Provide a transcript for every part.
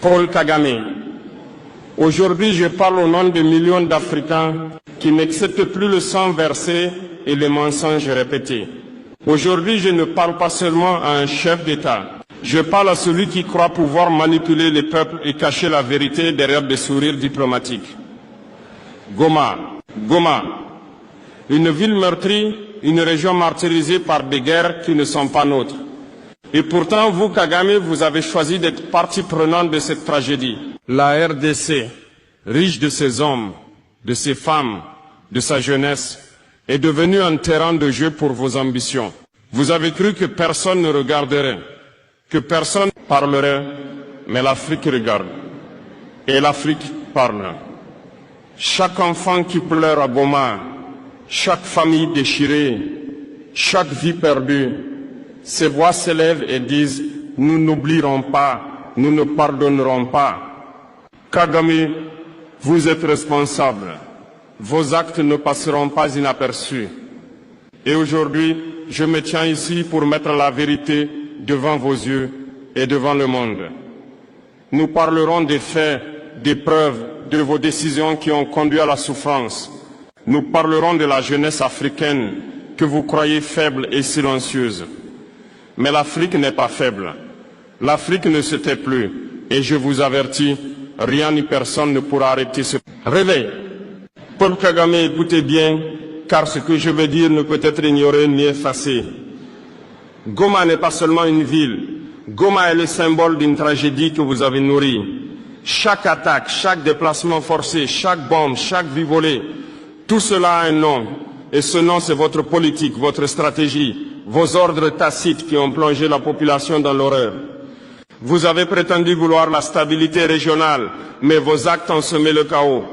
Paul Kagame. Aujourd'hui, je parle au nom de millions d'Africains qui n'acceptent plus le sang versé et les mensonges répétés. Aujourd'hui, je ne parle pas seulement à un chef d'État. Je parle à celui qui croit pouvoir manipuler les peuples et cacher la vérité derrière des sourires diplomatiques. Goma. Goma. Une ville meurtrie, une région martyrisée par des guerres qui ne sont pas nôtres. Et pourtant, vous, Kagame, vous avez choisi d'être partie prenante de cette tragédie. La RDC, riche de ses hommes, de ses femmes, de sa jeunesse, est devenue un terrain de jeu pour vos ambitions. Vous avez cru que personne ne regarderait, que personne parlerait, mais l'Afrique regarde. Et l'Afrique parle. Chaque enfant qui pleure à Goma, chaque famille déchirée, chaque vie perdue, ces voix s'élèvent et disent « Nous n'oublierons pas, nous ne pardonnerons pas ». Kagame, vous êtes responsable. Vos actes ne passeront pas inaperçus. Et aujourd'hui, je me tiens ici pour mettre la vérité devant vos yeux et devant le monde. Nous parlerons des faits, des preuves, de vos décisions qui ont conduit à la souffrance. Nous parlerons de la jeunesse africaine que vous croyez faible et silencieuse. Mais l'Afrique n'est pas faible. L'Afrique ne se tait plus. Et je vous avertis, rien ni personne ne pourra arrêter ce réveil. Paul Kagame, écoutez bien, car ce que je vais dire ne peut être ignoré ni effacé. Goma n'est pas seulement une ville. Goma est le symbole d'une tragédie que vous avez nourrie. Chaque attaque, chaque déplacement forcé, chaque bombe, chaque vie volée, tout cela a un nom. Et ce nom, c'est votre politique, votre stratégie, vos ordres tacites qui ont plongé la population dans l'horreur. Vous avez prétendu vouloir la stabilité régionale, mais vos actes ont semé le chaos.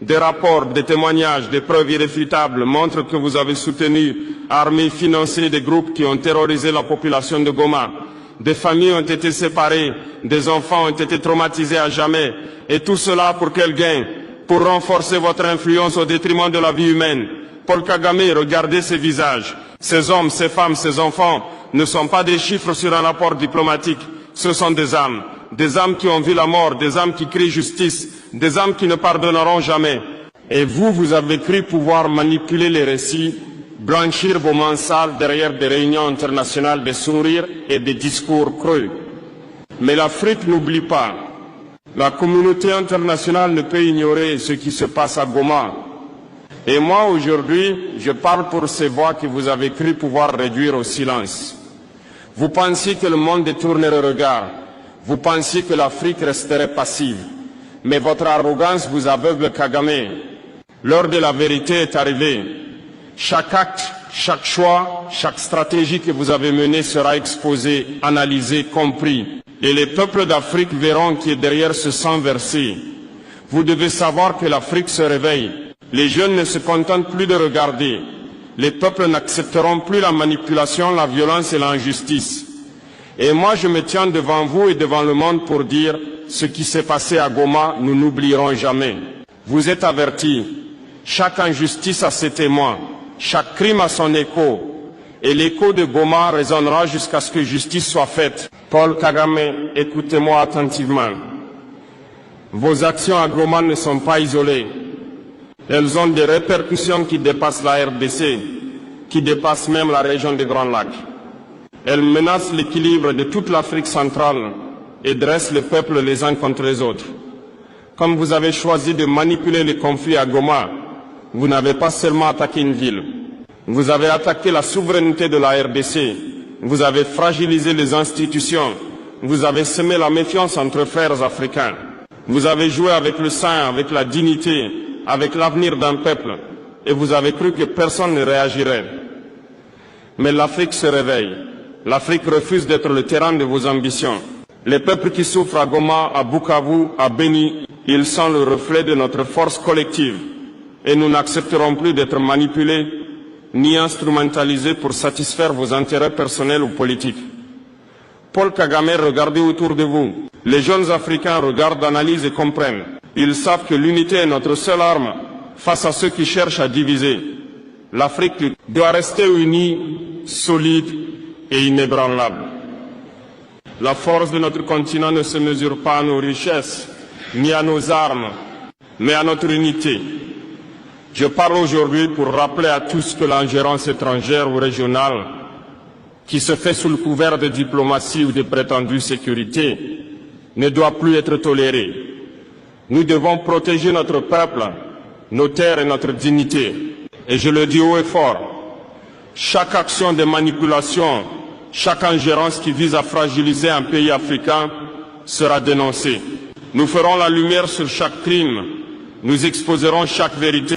Des rapports, des témoignages, des preuves irréfutables montrent que vous avez soutenu, armé, financé des groupes qui ont terrorisé la population de Goma. Des familles ont été séparées, des enfants ont été traumatisés à jamais. Et tout cela pour quel gain? Pour renforcer votre influence au détriment de la vie humaine. Paul Kagame, regardez ces visages. Ces hommes, ces femmes, ces enfants ne sont pas des chiffres sur un rapport diplomatique. Ce sont des âmes qui ont vu la mort, des âmes qui crient justice, des âmes qui ne pardonneront jamais. Et vous, vous avez cru pouvoir manipuler les récits, blanchir vos mains sales derrière des réunions internationales de sourires et des discours creux. Mais l'Afrique n'oublie pas. La communauté internationale ne peut ignorer ce qui se passe à Goma. Et moi, aujourd'hui, je parle pour ces voix que vous avez cru pouvoir réduire au silence. Vous pensiez que le monde détournerait le regard. Vous pensiez que l'Afrique resterait passive. Mais votre arrogance vous aveugle, Kagame. L'heure de la vérité est arrivée. Chaque acte, chaque choix, chaque stratégie que vous avez menée sera exposée, analysée, compris. Et les peuples d'Afrique verront qui est derrière ce sang versé. Vous devez savoir que l'Afrique se réveille. Les jeunes ne se contentent plus de regarder. Les peuples n'accepteront plus la manipulation, la violence et l'injustice. Et moi, je me tiens devant vous et devant le monde pour dire ce qui s'est passé à Goma, nous n'oublierons jamais. Vous êtes avertis. Chaque injustice a ses témoins. Chaque crime a son écho. Et l'écho de Goma résonnera jusqu'à ce que justice soit faite. Paul Kagame, écoutez-moi attentivement. Vos actions à Goma ne sont pas isolées. Elles ont des répercussions qui dépassent la RDC, qui dépassent même la région des Grands Lacs. Elles menacent l'équilibre de toute l'Afrique centrale et dressent les peuples les uns contre les autres. Comme vous avez choisi de manipuler les conflits à Goma, vous n'avez pas seulement attaqué une ville. Vous avez attaqué la souveraineté de la RDC. Vous avez fragilisé les institutions. Vous avez semé la méfiance entre frères africains. Vous avez joué avec le sang, avec la dignité, avec l'avenir d'un peuple. Et vous avez cru que personne ne réagirait. Mais l'Afrique se réveille. L'Afrique refuse d'être le terrain de vos ambitions. Les peuples qui souffrent à Goma, à Bukavu, à Beni, ils sont le reflet de notre force collective. Et nous n'accepterons plus d'être manipulés ni instrumentalisés pour satisfaire vos intérêts personnels ou politiques. Paul Kagame, regardez autour de vous. Les jeunes Africains regardent, analysent et comprennent. Ils savent que l'unité est notre seule arme face à ceux qui cherchent à diviser. L'Afrique doit rester unie, solide et inébranlable. La force de notre continent ne se mesure pas à nos richesses, ni à nos armes, mais à notre unité. Je parle aujourd'hui pour rappeler à tous que l'ingérence étrangère ou régionale, qui se fait sous le couvert de diplomatie ou de prétendue sécurité, ne doit plus être tolérée. Nous devons protéger notre peuple, nos terres et notre dignité. Et je le dis haut et fort, chaque action de manipulation, chaque ingérence qui vise à fragiliser un pays africain sera dénoncée. Nous ferons la lumière sur chaque crime, nous exposerons chaque vérité.